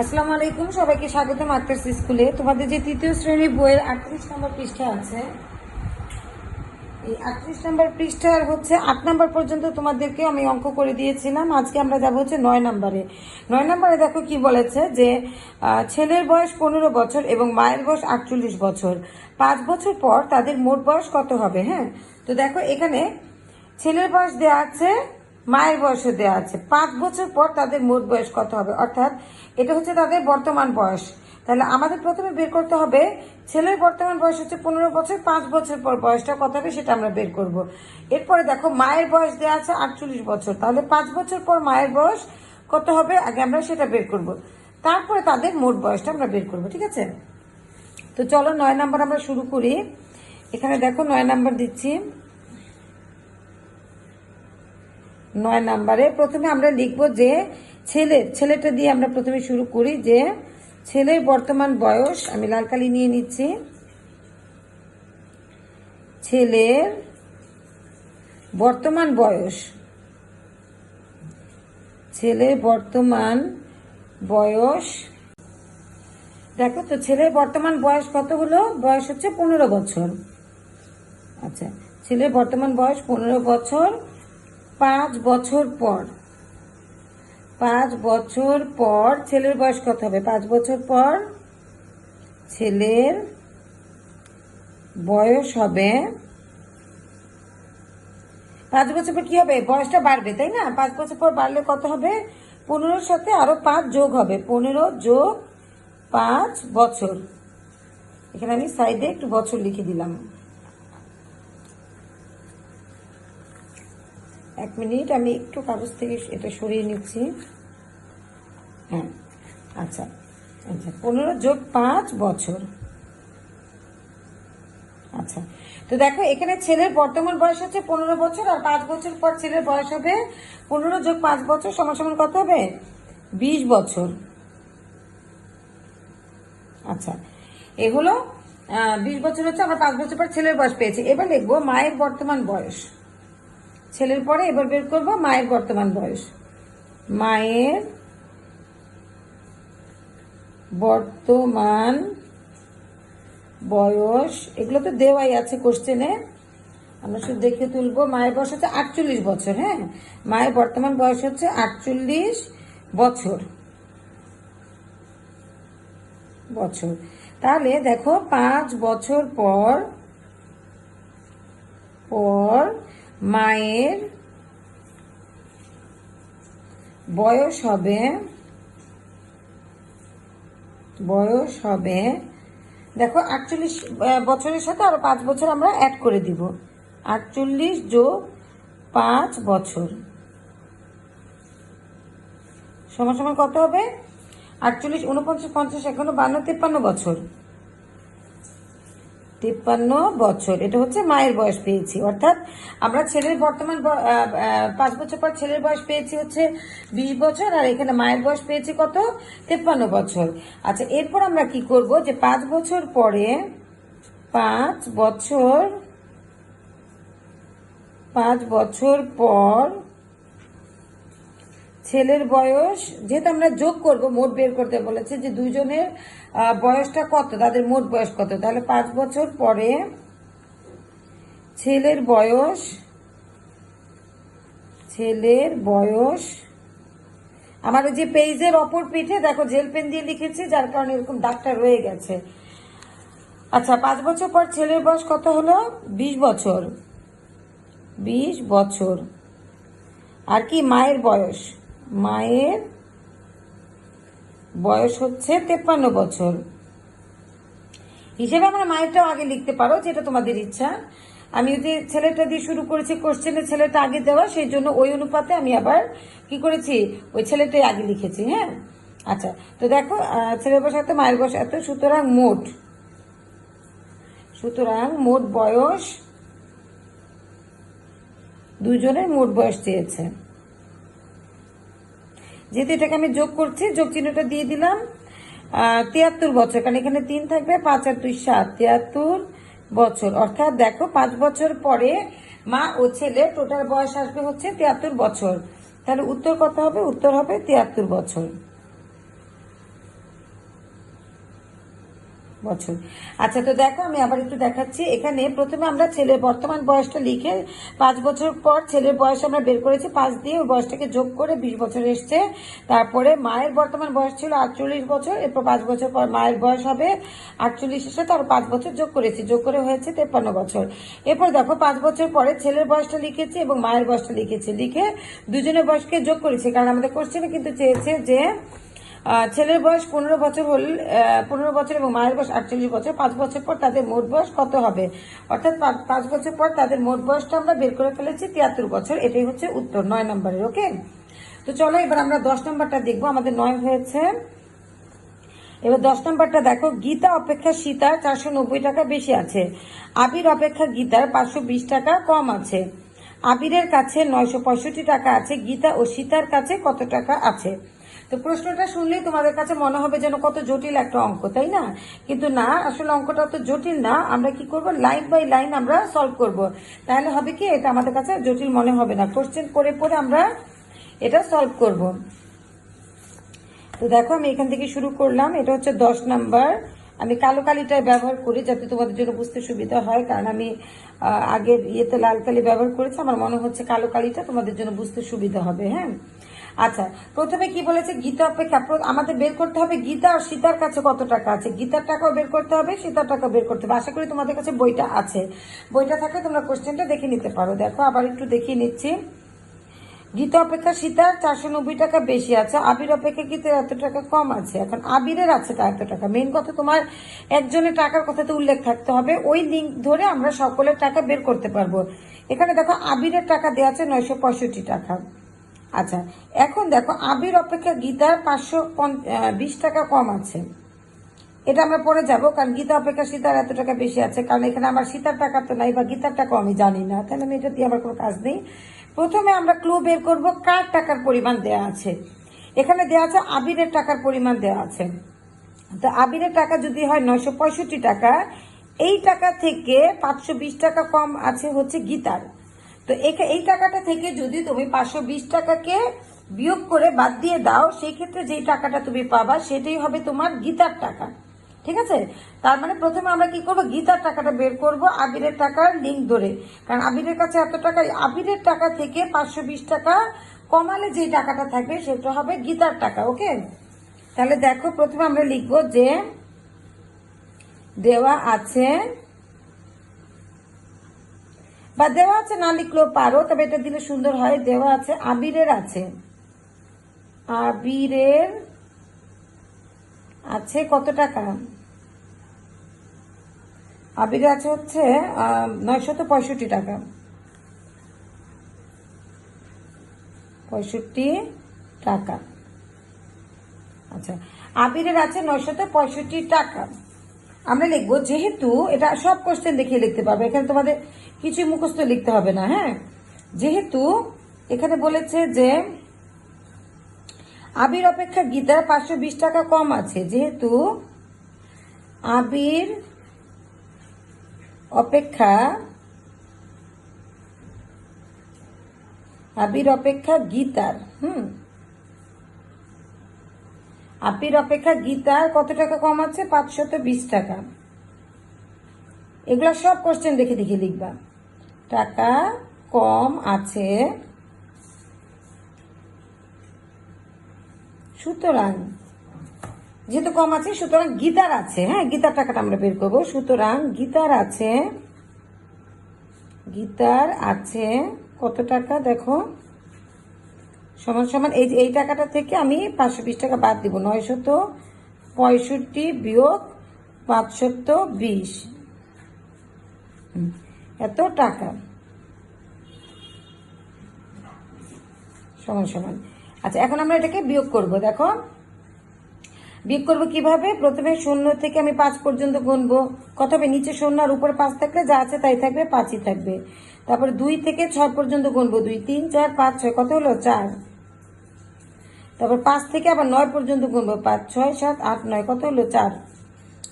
আসসালামু আলাইকুম, সবাইকে স্বাগতম আক্তারস স্কুলে। তোমাদের যে তৃতীয় শ্রেণী বইয়ের 38 নম্বর পৃষ্ঠা আছে, এই 38 নম্বর পৃষ্ঠার হচ্ছে 8 নম্বর পর্যন্ত তোমাদেরকে আমি অঙ্ক করে দিয়েছিলাম। আজকে আমরা যাব হচ্ছে 9 নম্বরে। 9 নম্বরে দেখো কি বলেছে যে ছেলের বয়স 15 বছর এবং মায়ের বয়স 48 বছর। 5 বছর পর তাদের মোট বয়স কত হবে? হ্যাঁ, তো দেখো এখানে ছেলের বয়স দেওয়া আছে, মায়ের বয়সও দেওয়া আছে। 5 বছর পর তাদের মোট বয়স কত হবে, অর্থাৎ এটা হচ্ছে তাদের বর্তমান বয়স। তাহলে আমাদের প্রথমে বের করতে হবে ছেলের বর্তমান বয়স হচ্ছে 15 বছর, 5 বছর পর বয়সটা কত হবে সেটা আমরা বের করব। এরপরে দেখো মায়ের বয়স দেওয়া আছে 48 বছর, তাহলে 5 বছর পর মায়ের বয়স কত হবে আগে আমরা সেটা বের করব, তারপরে তাদের মোট বয়সটা আমরা বের করব। ঠিক আছে, তো চলো 9 নাম্বার আমরা শুরু করি। এখানে দেখো 9 নাম্বার দিচ্ছি। 9 নাম্বারে প্রথমে আমরা লিখবো যে ছেলেটা দিয়ে আমরা প্রথমে শুরু করি যে ছেলের বর্তমান বয়স, আমি লাল কালি নিয়ে নিচ্ছি। ছেলের বর্তমান বয়স, ছেলের বর্তমান বয়স দেখো তো ছেলের বর্তমান বয়স কত হলো? বয়স হচ্ছে 15 বছর। আচ্ছা, ছেলের বর্তমান বয়স 15 বছর। 5 বছর পর, 5 বছর পর ছেলের বয়স কত হবে? 5 বছর পর ছেলের বয়স হবে, 5 বছর পর কি হবে? বয়সটা বাড়বে, তাই না? 5 বছর পর বাড়লে কত হবে? 15-র সাথে আরো 5 যোগ হবে, 15 যোগ 5 বছর। এখানে আমি সাইডে একটু বছর লিখে দিলাম। 1 মিনিট, আমি একটু কাগজ থেকে এটা সরিয়ে নিচ্ছি। হ্যাঁ, আচ্ছা আচ্ছা, 15 যোগ 5 বছর। আচ্ছা, তো দেখো এখানে ছেলের বর্তমান বয়স হচ্ছে 15 বছর, আর 5 বছর পর ছেলের বয়স হবে 15 যোগ 5 বছর সমান সমান কত হবে? 20 বছর। আচ্ছা, এ হলো 20 বছর হচ্ছে, আমরা 5 বছর পর ছেলের বয়স পেয়েছি। এবার লিখবো মায়ের বর্তমান বয়স। ছেলের পরে এবার বের করবো মায়ের বর্তমান বয়স। মায়ের বর্তমান বয়স, এগুলো তো দেওয়াই আছে কোশ্চেনে, আমরা শুধু দেখে তুলবো। মায়ের বয়স হচ্ছে 48 বছর। হ্যাঁ, মায়ের বর্তমান বয়স হচ্ছে 48 বছর। বছর, তাহলে দেখো 5 বছর পর পর মায়ের বয়স হবে, দেখো 48 বছরের সাথে আরো 5 বছর আমরা অ্যাড করে দিব। 48 যোগ 5 বছর সমান সমান কত হবে? 48, 49, 50, 51, 52, 53 বছর। 53 বছর, এটা হচ্ছে মায়ের বয়স পেয়েছি। অর্থাৎ আমরা ছেলের বর্তমান 5 বছর পর ছেলের বয়স পেয়েছি হচ্ছে 20 বছর, আর এখানে মায়ের বয়স পেয়েছি কত? 53 বছর। আচ্ছা, এরপর আমরা কি করব যে 5 বছর পরে 5 বছর 5 বছর পর ছেলের বয়স, যেহেতু আমরা যোগ করব, মোট বের করতে বলেছে যে দুইজনের বয়সটা কত, তাদের মোট বয়স কত, তাহলে 5 বছর পরে ছেলের বয়স আমার যে পেজের অপর পিঠে দেখো জেল পেন দিয়ে লিখেছি, যার কারণে এরকম দাগটা রয়ে গেছে। আচ্ছা, 5 বছর পর ছেলের বয়স কত হলো? 20 বছর। 20 বছর। আর কি মায়ের বয়স? মায়ের বয়স হচ্ছে 53 বছর। হিসেবে আমরা মায়েরটাও আগে লিখতে পারো, যেটা তোমাদের ইচ্ছা। আমি যদি ছেলেটা দিয়ে শুরু করেছি, কোশ্চেনে ছেলেটা আগে দেওয়া, সেই জন্য ওই অনুপাতে আমি আবার কি করেছি, ওই ছেলেটাই আগে লিখেছি। হ্যাঁ, আচ্ছা, তো দেখো ছেলের বয়স এত, মায়ের বয়স এত, সুতরাং মোট বয়স, দুজনের মোট বয়স চেয়েছে। যেহেতু এটাকে আমি যোগ করছি, যোগ চিহ্নটা দিয়ে দিলাম। 73 বছর, কারণ এখানে 3 থাকবে, 5 আর 2 7, 73 বছর। অর্থাৎ দেখো 5 বছর পরে মা ও ছেলে টোটাল বয়স আসবে হচ্ছে 73 বছর। তাহলে উত্তর কত হবে? উত্তর হবে 73 বছর। বছর। আচ্ছা, তো দেখো আমি আবার একটু দেখাচ্ছি। এখানে প্রথমে আমরা ছেলের বর্তমান বয়সটা লিখে 5 বছর পর ছেলের বয়স আমরা বের করেছি, 5 দিয়ে ওই বয়সটাকে যোগ করে 20 বছর এসছে। তারপরে মায়ের বর্তমান বয়স ছিল 48 বছর, এরপর 5 বছর পর মায়ের বয়স হবে 48 এর সাথে আরো 5 বছর যোগ করেছি, যোগ করে হয়েছে 53 বছর। এরপর দেখো 5 বছর পরে ছেলের বয়সটা লিখেছি এবং মায়ের বয়সটা লিখেছি, লিখে দুজনের বয়সকে যোগ করেছি, কারণ আমাদের কোশ্চেনে কিন্তু চেয়েছে যে ছেলের বয়স 15 বছর হল 15 বছর এবং মায়ের বয়স 48 বছর, 5 বছর পর তাদের মোট বয়স কত হবে, অর্থাৎ 5 বছর পর তাদের মোট বয়সটা আমরা বের করে ফেলেছি 73 বছর। এটাই হচ্ছে উত্তর 9 নম্বরের। ওকে, তো চলো এবার আমরা 10 নম্বরটা দেখবো। আমাদের 9 হয়েছে। এবার 10 নম্বরটা দেখো, গীতা অপেক্ষা সীতার 490 টাকা বেশি আছে, আবির অপেক্ষা গীতার 520 টাকা কম আছে। আবিরের কাছে 965 টাকা আছে, গীতা ও সীতার কাছে কত টাকা আছে? তো প্রশ্নটা শুনলেই তোমাদের কাছে মনে হবে যেন কত জটিল একটা অঙ্ক, তাই না? কিন্তু না, আসলে অঙ্কটা তো জটিল না। আমরা কি করব, লাইন বাই লাইন আমরা সলভ করব। তাহলে হবে কি, এটা আমাদের কাছে জটিল মনে হবে না। কোশ্চেন পড়ে পড়ে আমরা এটা সলভ করব। তো দেখো আমি এখান থেকে শুরু করলাম। এটা হচ্ছে 10 নাম্বার। আমি কালো কালিটা ব্যবহার করি যাতে তোমাদের জন্য বুঝতে সুবিধা হয়, কারণ আমি আগের ইয়েতে লাল কালি ব্যবহার করেছি। আমার মনে হচ্ছে কালো কালিটা তোমাদের জন্য বুঝতে সুবিধা হবে। হ্যাঁ, আচ্ছা, প্রথমে কি বলেছে, গীতা অপেক্ষা আমাদের বের করতে হবে গীতা আর সীতার কাছে কত টাকা আছে। গীতার টাকাও বের করতে হবে, সীতার টাকাও বের করতে হবে। আশা করি তোমাদের কাছে বইটা আছে। বইটা থাকলে তোমরা কোশ্চেনটা দেখে নিতে পারো। দেখো আবার একটু দেখিয়ে নিচ্ছি। গীতা অপেক্ষা সীতার 490 টাকা বেশি আছে, আবির অপেক্ষা গীতার এত টাকা কম আছে। এখন আবিরের আছে এত টাকা, মেন কথা তোমার একজনের টাকার কথাতে উল্লেখ থাকতে হবে, ওই লিঙ্ক ধরে আমরা সকলের টাকা বের করতে পারবো। এখানে দেখো আবিরের টাকা দেওয়া আছে 965 টাকা। আচ্ছা, এখন দেখো আবির অপেক্ষা গীতার 520 টাকা কম আছে। এটা আমরা পরে যাব, কারণ গীতা অপেক্ষা সীতার এত টাকা বেশি আছে, কারণ এখানে আমার সীতার টাকা তো নাই বা গীতার টাকা আমি জানি না, তাহলে আমি এটা দিয়ে আমার কোনো কাজ নেই। প্রথমে আমরা ক্লু বের করব কার টাকার পরিমাণ দেওয়া আছে। এখানে দেওয়া আছে আবিরের টাকার পরিমাণ দেওয়া আছে। তো আবিরের টাকা যদি হয় 965 টাকা, এই টাকা থেকে 520 টাকা কম আছে হচ্ছে গীতার। তো এই টাকাটা থেকে যদি তুমি 520 টাকাকে বিয়োগ করে বাদ দিয়ে দাও, সেই ক্ষেত্রে যেই টাকাটা তুমি পাবা সেটাই হবে তোমার গীতার টাকা। ঠিক আছে, তার মানে প্রথমে আমরা কি করব, গীতার টাকাটা বের করব আবিরের টাকার লিঙ্ক ধরে, কারণ আবিরের কাছে এত টাকা। আবিরের টাকা থেকে 520 টাকা কমালে যে টাকাটা থাকবে সেটা হবে গীতার টাকা। ওকে, তাহলে দেখো প্রথমে আমরা লিখবো যে দেওয়া আছে, বা দেওয়া আছে না লিখলেও পারো, তবে এটা দিলে সুন্দর হয়। দেওয়া আছে আবিরের আছে, আবিরের আছে কত টাকা? আবিরের আছে হচ্ছে 965 টাকা। 65 টাকা। আচ্ছা, আবিরের আছে 965 টাকা। আমরা লিখবো, যেহেতু এটা সব কোশ্চেন দেখিয়ে লিখতে পারবে, এখানে তোমাদের কিছু মুখস্থ লিখতে হবে না। হ্যাঁ, যেহেতু এখানে বলেছে যে আবির অপেক্ষা গীতার 520 টাকা কম আছে, যেহেতু আবির অপেক্ষা গীতার আবির অপেক্ষা গীতার কত টাকা কম আছে? 520 টাকা। এগুলা সব কোশ্চেন দেখে দেখে লিখবা। টাকা কম আছে, সুতরাং যেহেতু কম আছে সুতরাং গীতার আছে। হ্যাঁ, গীতার টাকাটা আমরা বের করবো। সুতরাং গীতার আছে কত টাকা? দেখো সমান সমান এই টাকাটা থেকে আমি 520 টাকা বাদ দিব। 965 বিয়োগ 520, এত টাকা সমান সমান। আচ্ছা, এখন আমরা এটাকে বিয়োগ করব। দেখো বিয়োগ করবো কিভাবে, প্রথমে 0 থেকে আমি 5 পর্যন্ত গুনবো। কত হবে? নিচে 0 আর উপরে 5 থাকলে যা আছে তাই থাকবে, 5ই থাকবে। তারপরে 2 থেকে 6 পর্যন্ত গুনবো। 2, 3, 4, 5, 6, কত হলো? 4। তারপর 5 থেকে আবার 9 পর্যন্ত গুনবো। 5, 6, 7, 8, 9, কত হলো? 4।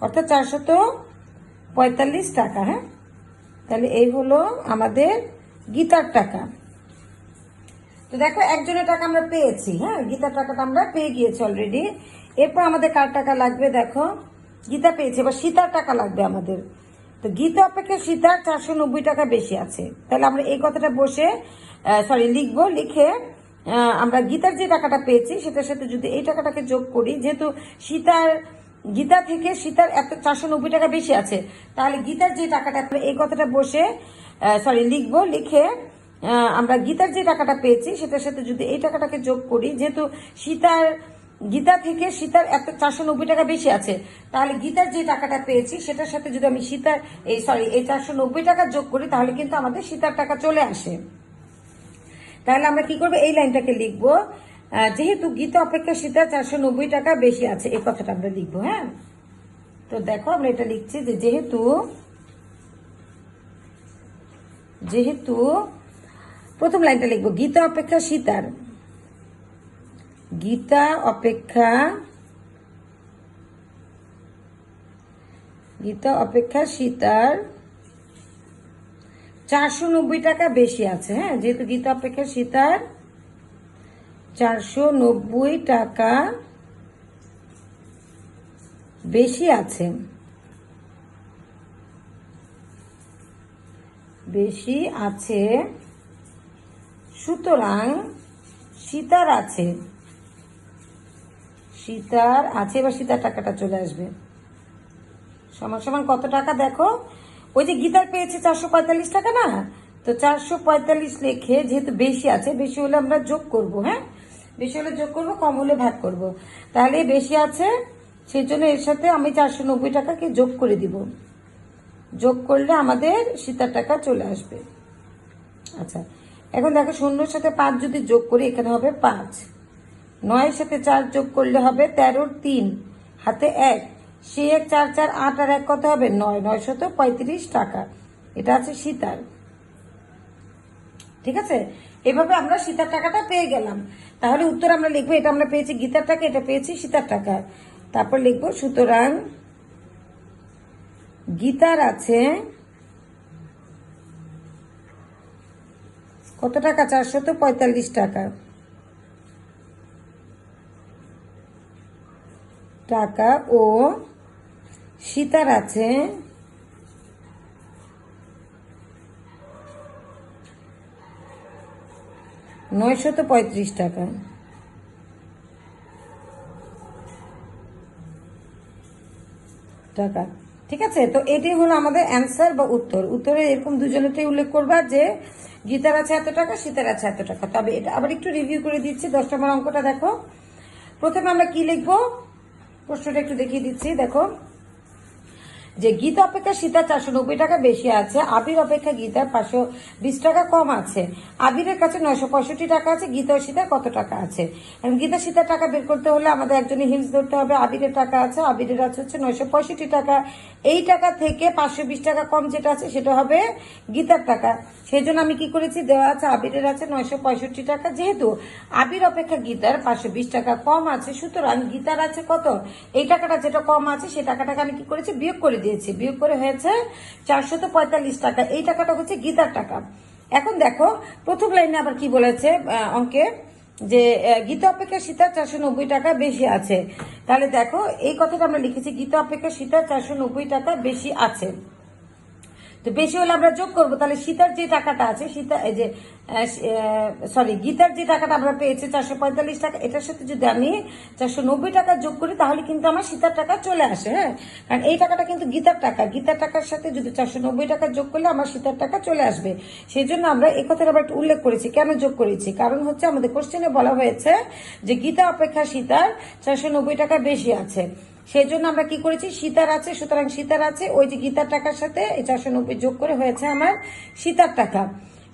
অর্থাৎ 445 টাকা। হ্যাঁ, তাহলে এই হলো আমাদের গীতার টাকা। তো দেখো একজনের টাকা আমরা পেয়েছি। হ্যাঁ, গীতার টাকাটা আমরা পেয়ে গিয়েছি অলরেডি। এরপর আমাদের কার টাকা লাগবে? দেখো গীতা পেয়েছে, এবার সীতার টাকা লাগবে আমাদের। তো গীতা অপেক্ষা সীতার 490 টাকা বেশি আছে। তাহলে আমরা এই কথাটা বসে লিখবো, লিখে আমরা গীতার যে টাকাটা পেয়েছি সেটার সাথে যদি এই টাকাটাকে যোগ করি, যেহেতু গীতা থেকে সীতার 490 টাকা বেশি আছে, তাহলে গীতার যে টাকাটা, এই কথাটা বসে লিখবো, লিখে আমরা গীতার যে টাকাটা পেয়েছি সেটার সাথে যদি এই টাকাটাকে যোগ করি, যেহেতু গীতা থেকে সীতার 490 টাকা বেশি আছে, তাহলে গীতার যে টাকাটা পেয়েছি সেটার সাথে যদি আমি এই 490 টাকা যোগ করি, তাহলে কিন্তু আমাদের সীতার টাকা চলে আসে। তাহলে আমরা কি করবো, এই লাইনটাকে লিখবো, যেহেতু গীতা অপেক্ষা সীতার 490 টাকা বেশি আছে, এই কথাটা আমরা লিখবো। হ্যাঁ, তো দেখো আমরা এটা লিখছি যে যেহেতু প্রথম লাইনটা লিখবো, গীতা অপেক্ষা সীতার 490 টাকা বেশি আছে। হ্যাঁ, যেহেতু গীতা অপেক্ষা সীতার 490 টাকা বেশি আছে, সুতরাং সীতার আছে, এবার সীতার টাকাটা চলে আসবে। সমান সমান কত টাকা দেখো, ওই যে গীতার পেয়েছে 445 টাকা না, তো 445 লিখে, যেহেতু বেশি আছে, বেশি হলে আমরা যোগ করব। হ্যাঁ, বেশি হলে যোগ করব, কম হলে ভাগ করব। তাহলে বেশি আছে, সেই জন্য এর সাথে আমি 490 টাকাকে যোগ করে দিব। যোগ করলে আমাদের সীতার টাকা চলে আসবে। আচ্ছা, এখন দেখো 0-র সাথে 5 যদি যোগ করি, এখানে হবে 5। 9-এর সাথে 4 যোগ করলে হবে 13, 3 হাতে 1, সে 1 4 4 8 আর 1 কত হবে 9, 935 টাকা। এটা আছে সীতার। ঠিক আছে, এভাবে আমরা সীতার টাকাটা পেয়ে গেলাম। তাহলে উত্তর আমরা লিখবো, এটা আমরা পেয়েছি গীতার টাকা, এটা পেয়েছি সীতার টাকা। তারপর লিখবো, সুতরাং গীতার আছে কত টাকা, 445 টাকা ও সীতার আছে 935 টাকা। ঠিক আছে, তো এটি হলো আমাদের অ্যান্সার বা উত্তর। উত্তরে এরকম দুজনেরটাই উল্লেখ করবা যে গীতার আছে এত টাকা, সীতার আছে এত টাকা। তবে এটা আবার একটু রিভিউ করে দিচ্ছি। 10 নম্বর অঙ্কটা দেখো, প্রথমে আমরা কি লিখবো, প্রশ্নটা একটু দেখিয়ে দিচ্ছি। দেখো যে গীতা অপেক্ষা সীতার 490 টাকা বেশি আছে, আবির অপেক্ষা গীতার 520 টাকা কম আছে। আবিরের কাছে 965 টাকা আছে, গীতা ও সীতার কত টাকা আছে। এখন গীতা সীতার টাকা বের করতে হলে আমাদের একজনের হিন্টস ধরতে হবে। আবিরের টাকা আছে, আবিরের আছে হচ্ছে 965 টাকা। এই টাকা থেকে 520 টাকা কম যেটা আছে সেটা হবে গীতার টাকা। সেই জন্য আমি কি করেছি, দেওয়া আছে আবিরের আছে 965 টাকা, যেহেতু আবির অপেক্ষা গীতার 520 টাকা কম আছে, সুতরাং গীতার আছে কত, এই টাকাটা যেটা কম আছে সেই টাকাটাকে আমি কি করেছি, বিয়োগ করে দিয়েছি। বিয়োগ করে হয়েছে 445 টাকা। এই টাকাটা হচ্ছে গীতার টাকা। এখন দেখো প্রথম লাইনে আবার কি বলেছে অঙ্কে, যে গীতা অপেক্ষা সীতার 490 টাকা বেশি আছে। তাহলে দেখো এই কথাটা আমরা লিখেছি, গীতা অপেক্ষা সীতার 490 টাকা বেশি আছে। তো বেশি হলে আমরা যোগ করবো, তাহলে সীতার যে টাকাটা আছে, গীতার যে টাকাটা আমরা পেয়েছি 445 টাকা, এটার সাথে যদি আমি 490 টাকা যোগ করি, তাহলে কিন্তু আমার সীতার টাকা চলে আসে। হ্যাঁ, কারণ এই টাকাটা কিন্তু গীতার টাকা, গীতার টাকার সাথে যদি 490 টাকা যোগ করলে আমার সীতার টাকা চলে আসবে। সেই জন্য আমরা এই কথাটা আবার একটু উল্লেখ করেছি। কেন যোগ করেছি, কারণ হচ্ছে আমাদের কোশ্চেনে বলা হয়েছে যে গীতা অপেক্ষা সীতার 490 টাকা বেশি আছে। সেই জন্য আমরা কি করেছি, সীতার আছে, সুতরাং সীতার আছে, ওই যে গীতার টাকার সাথে এই 490 যোগ করে হয়েছে আমার সীতার টাকা।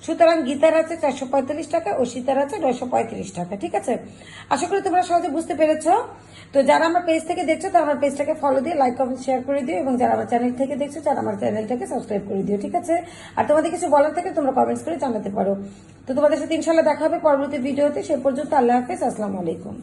সুতরাং গীতার আছে 445 টাকা ও সীতার আছে 935 টাকা। ঠিক আছে, আশা করি তোমরা সহজে বুঝতে পেরেছো। তো যারা আমার পেজ থেকে দেখছো তারা আমার পেজটাকে ফলো দিয়ে লাইক কমেন্ট শেয়ার করে দিও, এবং যারা আমার চ্যানেল থেকে দেখছো তারা আমার চ্যানেলটাকে সাবস্ক্রাইব করে দিও। ঠিক আছে, আর তোমাদের কিছু বলার থেকে তোমরা কমেন্টস করে জানাতে পারো। তো তোমাদের সাথে ইনশাল্লাহ দেখা হবে পরবর্তী ভিডিওতে। সে পর্যন্ত আল্লাহ হাফেজ, আসসালামু আলাইকুম।